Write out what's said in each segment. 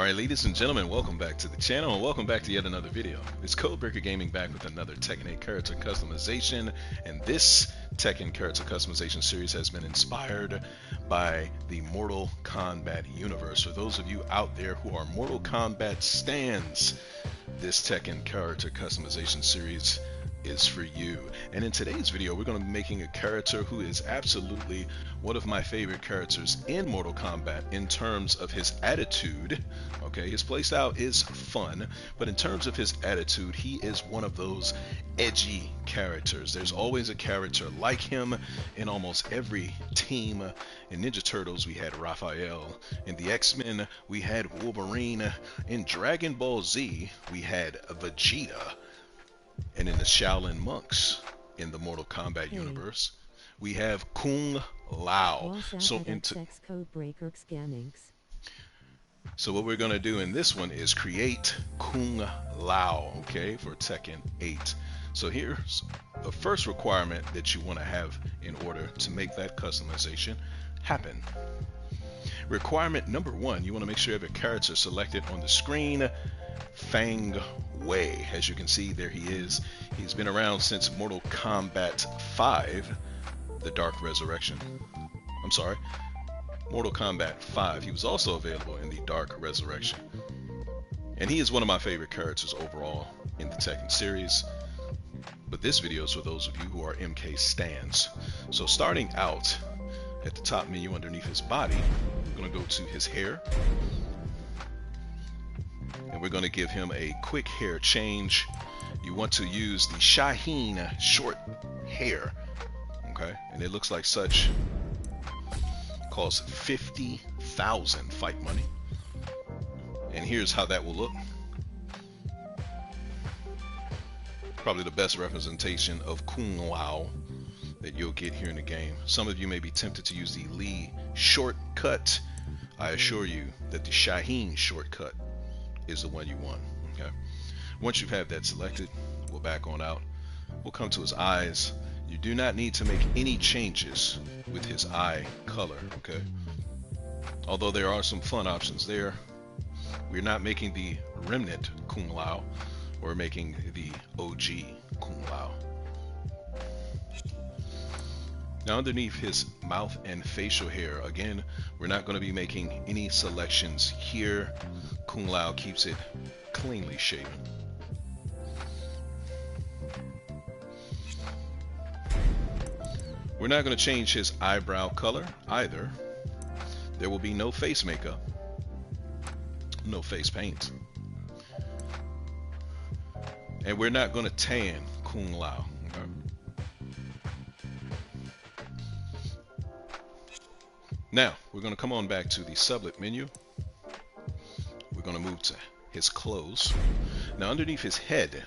Alright, ladies and gentlemen, welcome back to the channel and welcome back to yet another video. It's Codebreaker Gaming back with another Tekken 8 character customization, and this Tekken character customization series has been inspired by the Mortal Kombat universe. For those of you out there who are Mortal Kombat stans, this Tekken character customization series is for you. And in today's video we're going to be making a character who is absolutely one of my favorite characters in Mortal Kombat in terms of his attitude. Okay, his playstyle is fun, but in terms of his attitude, he is one of those edgy characters. There's always a character like him in almost every team. In Ninja Turtles we had Raphael, in the X-Men we had Wolverine, in Dragon Ball Z we had Vegeta, and in the Shaolin Monks in the Mortal Kombat universe, we have Kung Lao. So what we're going to do in this one is create Kung Lao, okay, for Tekken 8. So here's the first requirement that you want to have in order to make that customization happen. Requirement number one, you want to make sure you have your character selected on the screen. Feng Wei, as you can see, there he is. He's been around since Mortal Kombat 5, the Dark Resurrection. I'm sorry, Mortal Kombat 5. He was also available in the Dark Resurrection. And he is one of my favorite characters overall in the Tekken series. But this video is for those of you who are MK stans. So starting out at the top menu underneath his body, we're going to go to his hair. And we're going to give him a quick hair change. You want to use the Shaheen short hair. Okay, and it looks like such. Costs 50,000 fight money. And here's how that will look. Probably the best representation of Kung Lao that you'll get here in the game. Some of you may be tempted to use the Lee shortcut. I assure you that the Shaheen shortcut is the one you want. Okay, once you have that selected, we'll back on out. We'll come to his eyes. You do not need to make any changes with his eye color, okay? Although there are some fun options there. We're not making the remnant Kung Lao, we're making the OG Kung Lao. Now underneath his mouth and facial hair, again, we're not going to be making any selections here. Kung Lao keeps it cleanly shaven. We're not going to change his eyebrow color either. There will be no face makeup, no face paint. And we're not going to tan Kung Lao. Okay? Now, we're going to come on back to the sublet menu. We're going to move to his clothes. Now, underneath his head,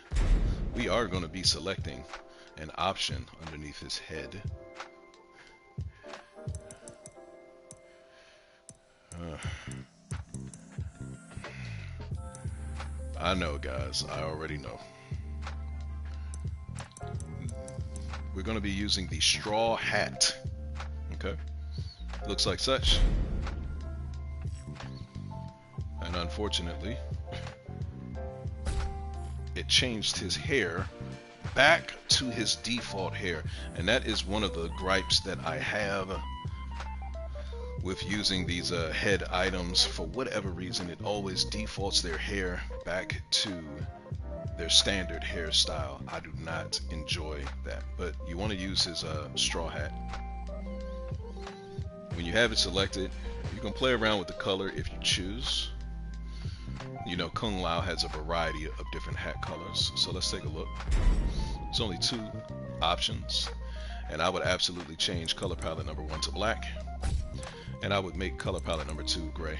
we are going to be selecting an option underneath his head. I know, guys, I already know. We're going to be using the straw hat. Okay, looks like such. And unfortunately, it changed his hair back to his default hair, and that is one of the gripes that I have with using these head items. For whatever reason, it always defaults their hair back to their standard hairstyle. I do not enjoy that, but you want to use his straw hat. When you have it selected, you can play around with the color if you choose. You know, Kung Lao has a variety of different hat colors, so let's take a look. There's only two options, and I would absolutely change color palette number 1 to black, and I would make color palette number 2 gray.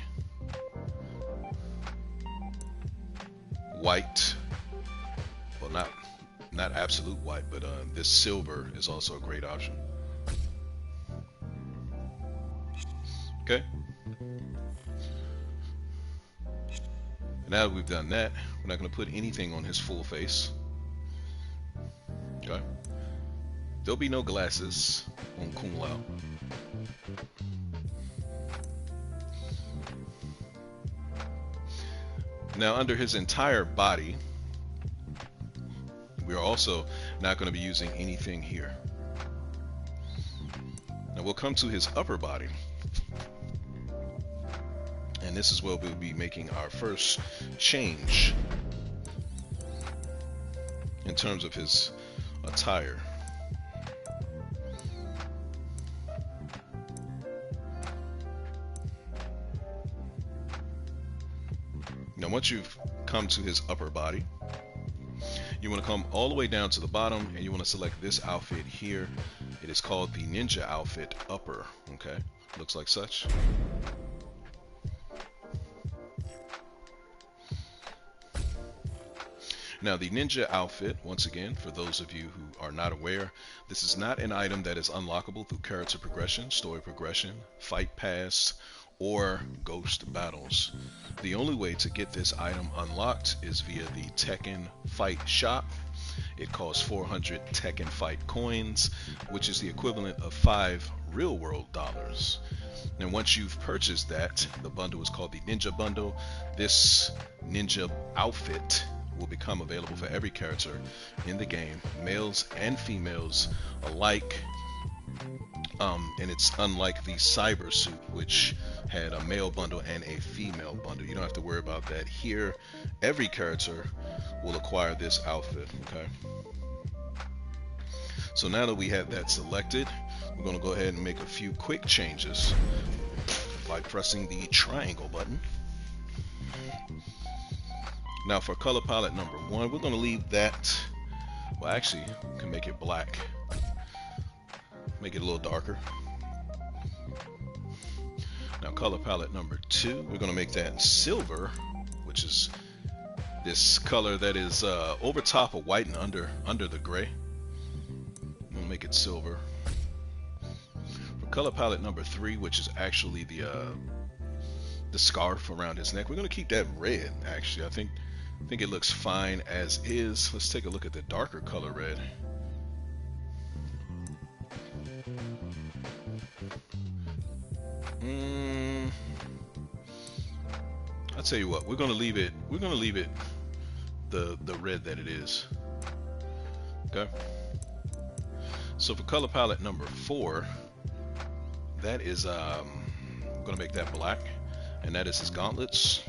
White, well, not absolute white, but this silver is also a great option. Okay. Now that we've done that, we're not going to put anything on his full face. Okay. There'll be no glasses on Kung Lao. Now under his entire body, we are also not going to be using anything here. Now we'll come to his upper body, and this is where we'll be making our first change in terms of his attire. Now once you've come to his upper body, you want to come all the way down to the bottom, and you want to select this outfit here. It is called the ninja outfit upper. Okay, looks like such. Now the ninja outfit, once again, for those of you who are not aware, this is not an item that is unlockable through character progression, story progression, fight pass, or ghost battles. The only way to get this item unlocked is via the Tekken Fight Shop. It costs 400 Tekken Fight coins, which is the equivalent of 5 real world dollars. And once you've purchased that, the bundle is called the Ninja Bundle. This ninja outfit will become available for every character in the game, males and females alike. And it's unlike the cyber suit, which had a male bundle and a female bundle. You don't have to worry about that here. Every character will acquire this outfit. Okay, so now that we have that selected, we're going to go ahead and make a few quick changes by pressing the triangle button. Now for color palette number 1, we're going to leave that, well actually we can make it black, make it a little darker. Now color palette number 2, we're going to make that silver, which is this color that is over top of white and under the gray. We'll make it silver. For color palette number 3, which is actually the scarf around his neck, we're going to keep that red. Actually, I think it looks fine as is. Let's take a look at the darker color red. I'll tell you what, we're gonna leave it the red that it is. Okay, so for color palette number 4, that is I'm gonna make that black, and that is his gauntlets.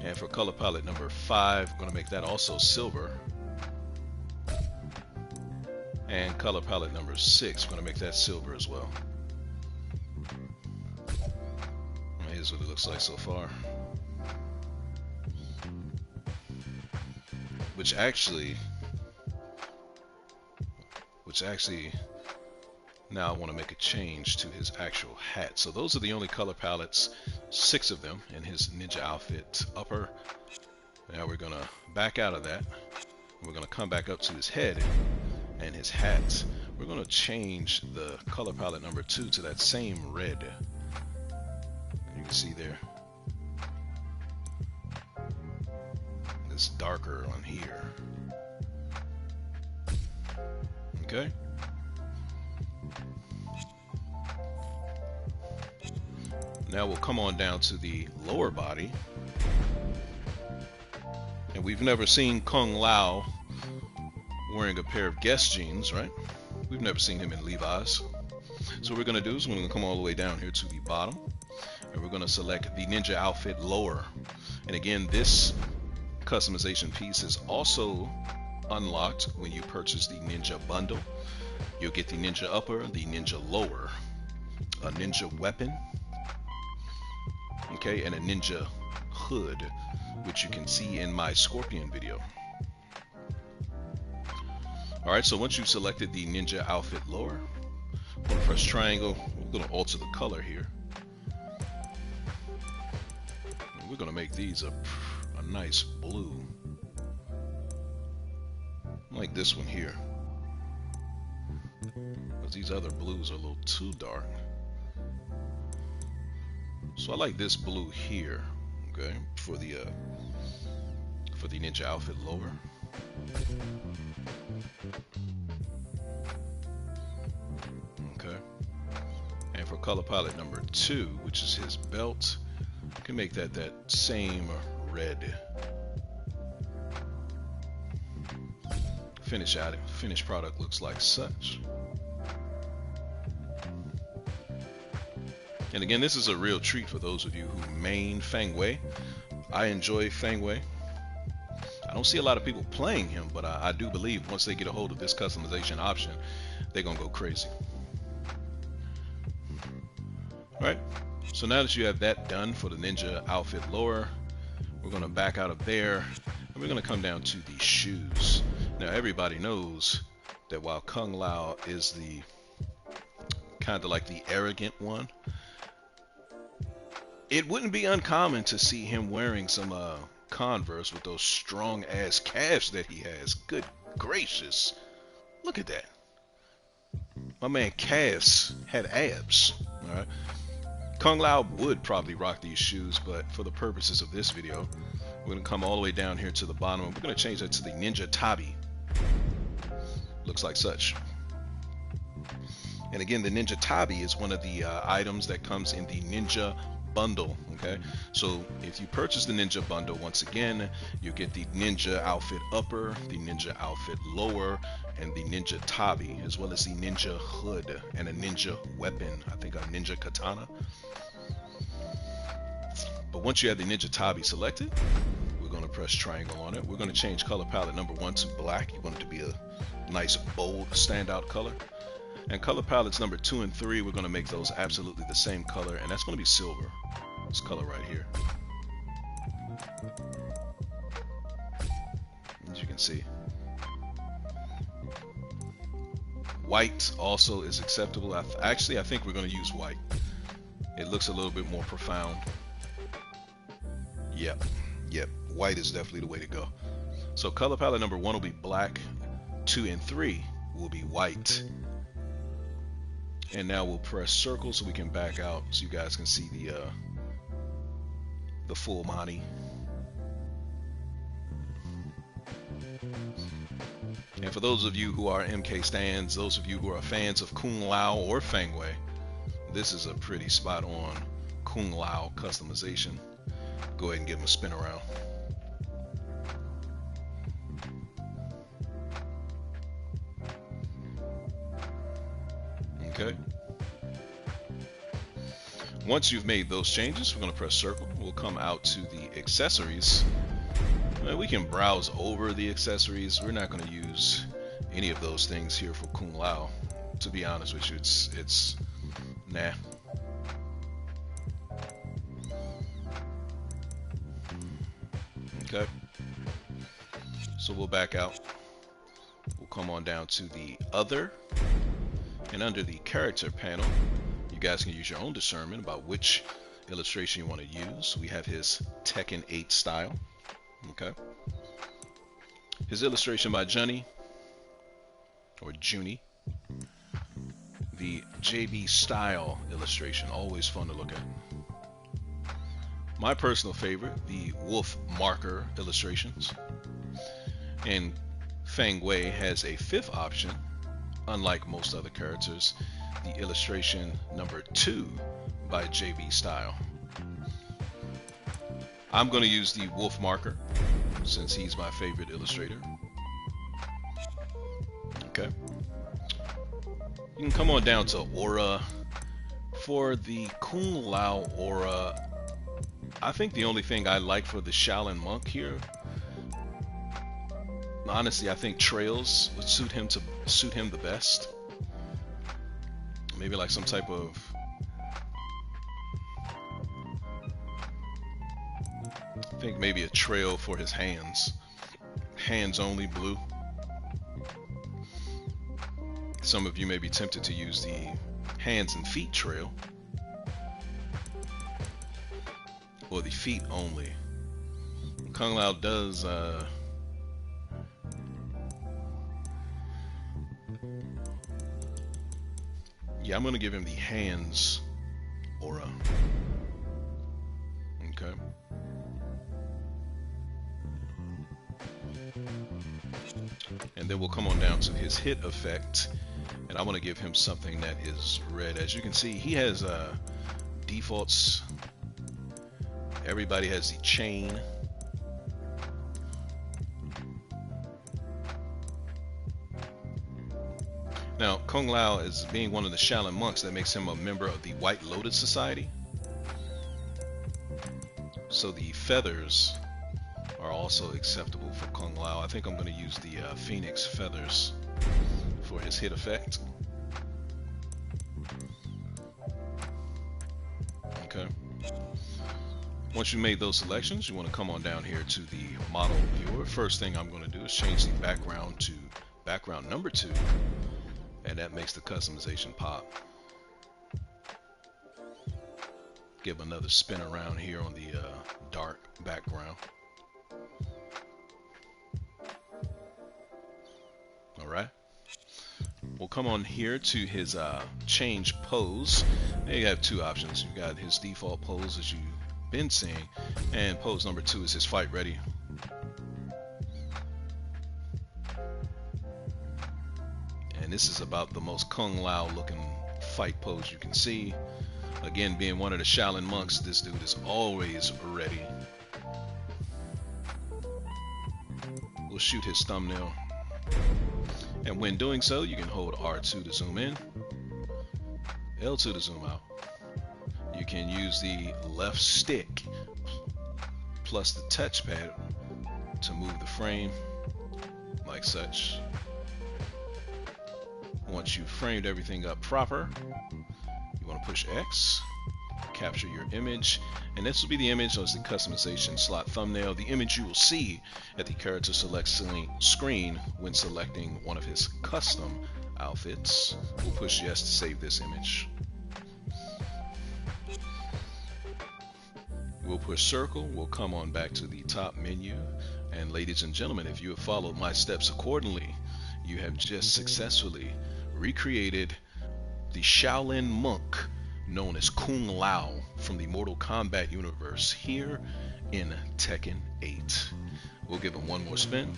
And for color palette number 5, I'm going to make that also silver. And color palette number 6, I'm going to make that silver as well. Here's what it looks like so far. Which actually, now I want to make a change to his actual hat. So those are the only color palettes, 6 of them, in his ninja outfit upper. Now we're going to back out of that. We're going to come back up to his head and his hat. We're going to change the color palette number 2 to that same red. You can see there. It's darker on here. Okay. Now we'll come on down to the lower body. And we've never seen Kung Lao wearing a pair of Guess jeans, right? We've never seen him in Levi's. So what we're going to do is we're going to come all the way down here to the bottom. And we're going to select the ninja outfit lower. And again, this customization piece is also unlocked when you purchase the ninja bundle. You'll get the ninja upper, the ninja lower, a ninja weapon, okay, and a ninja hood, which you can see in my Scorpion video. Alright, so once you've selected the ninja outfit lower, I'm going to press triangle. We're going to alter the color here. And we're going to make these a nice blue. Like this one here. Because these other blues are a little too dark. So I like this blue here, okay, for the ninja outfit lower. Okay. And for color palette number 2, which is his belt, we can make that same red. Finished product looks like such. And again, this is a real treat for those of you who main Feng Wei. I enjoy Feng Wei. I don't see a lot of people playing him, but I do believe once they get a hold of this customization option, they're gonna go crazy. Alright, so now that you have that done for the ninja outfit lower, we're gonna back out of there and we're gonna come down to the shoes. Now everybody knows that while Kung Lao is the kind of like the arrogant one, it wouldn't be uncommon to see him wearing some Converse with those strong ass calves that he has. Good gracious, look at that. My man calves had abs. All right, Kung Lao would probably rock these shoes, but for the purposes of this video, we're gonna come all the way down here to the bottom and we're gonna change that to the Ninja Tabi. Looks like such. And again, the Ninja Tabi is one of the items that comes in the Ninja bundle. Okay, so if you purchase the Ninja bundle, once again you get the Ninja outfit upper, the Ninja outfit lower, and the Ninja Tabi, as well as the Ninja hood and a Ninja weapon, I think a Ninja katana. But once you have the Ninja Tabi selected, we're going to press triangle on it. We're going to change color palette number 1 to black. You want it to be a nice bold standout color. And color palettes number 2 and 3, we're going to make those absolutely the same color, and that's going to be silver. This color right here. As you can see. White also is acceptable. Actually, I think we're going to use white. It looks a little bit more profound. Yep. White is definitely the way to go. So color palette number 1 will be black. 2 and 3 will be white. And now we'll press circle so we can back out so you guys can see the full Monty. And for those of you who are MK stands, those of you who are fans of Kung Lao or Feng Wei, this is a pretty spot on Kung Lao customization. Go ahead and give him a spin around. Okay. Once you've made those changes, we're going to press circle. We'll come out to the accessories. We can browse over the accessories. We're not going to use any of those things here for Kung Lao. To be honest with you, it's nah. Okay. So we'll back out. We'll come on down to the other. And under the character panel, you guys can use your own discernment about which illustration you want to use. We have his Tekken 8 style. Okay. His illustration by Junie, or Junie. The JB style illustration, always fun to look at. My personal favorite, the wolf marker illustrations. And Feng Wei has a 5th option. Unlike most other characters, the illustration number 2 by JB Style. I'm going to use the wolf marker since he's my favorite illustrator. Okay. You can come on down to aura. For the Kung Lao aura, I think the only thing I like for the Shaolin monk here, honestly, I think trails would suit him the best. Maybe like some type of I think maybe a trail for his hands. Hands only blue. Some of you may be tempted to use the hands and feet trail. Or the feet only. Kung Lao does yeah, I'm gonna give him the hands aura. Okay. And then we'll come on down to his hit effect. and I want to give him something that is red. As you can see, he has defaults. Everybody has the chain. Now, Kung Lao is being one of the Shaolin monks that makes him a member of the White Lotus Society. So the feathers are also acceptable for Kung Lao. I think I'm going to use the Phoenix feathers for his hit effect. Okay. Once you made those selections, you want to come on down here to the model viewer. First thing I'm going to do is change the background to background number 2, and that makes the customization pop. Give another spin around here on the dark background. Alright. We'll come on here to his change pose. There you have 2 options. You got his default pose as you've been seeing, and pose number 2 is his fight ready. And this is about the most Kung Lao looking fight pose you can see. Again, being one of the Shaolin monks, this dude is always ready. We'll shoot his thumbnail. And when doing so, you can hold R2 to zoom in, L2 to zoom out. You can use the left stick plus the touchpad to move the frame like such. Once you've framed everything up proper, you want to push X, capture your image, and this will be the image as the customization slot thumbnail, the image you will see at the character select screen when selecting one of his custom outfits. We'll push yes to save this image. We'll push circle, we'll come on back to the top menu, and ladies and gentlemen, if you have followed my steps accordingly, you have just successfully recreated the Shaolin monk known as Kung Lao from the Mortal Kombat universe here in Tekken 8. We'll give him one more spin.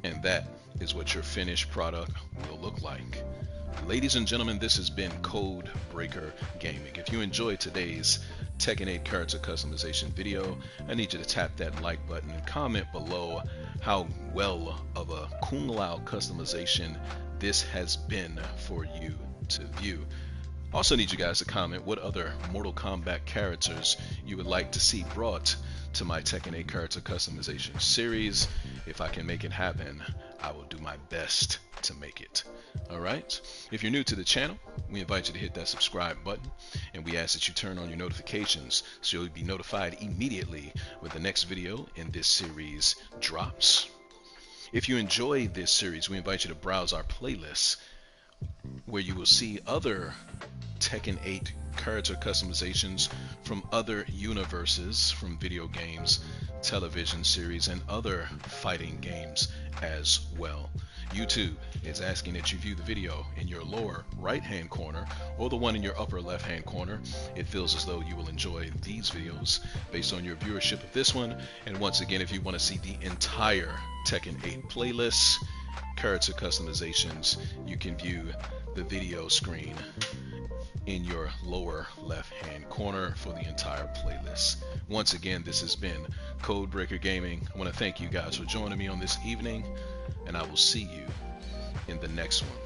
And that is what your finished product will look like. Ladies and gentlemen, this has been Codebreaker Gaming. If you enjoyed today's Tekken 8 character customization video, I need you to tap that like button and comment below how well of a Kung Lao customization this has been for you to view. Also need you guys to comment what other Mortal Kombat characters you would like to see brought to my Tekken 8 character customization series. If I can make it happen, I will do my best to make it. Alright, if you're new to the channel, we invite you to hit that subscribe button, and we ask that you turn on your notifications so you'll be notified immediately when the next video in this series drops. If you enjoy this series, we invite you to browse our playlists where you will see other Tekken 8 character customizations from other universes, from video games, television series, and other fighting games as well. YouTube is asking that you view the video in your lower right hand corner or the one in your upper left hand corner. It feels as though you will enjoy these videos based on your viewership of this one. And once again, if you want to see the entire Tekken 8 playlist, character customizations, you can view the video screen in your lower left hand corner for the entire playlist. Once again, this has been Codebreaker Gaming. I want to thank you guys for joining me on this evening, and I will see you in the next one.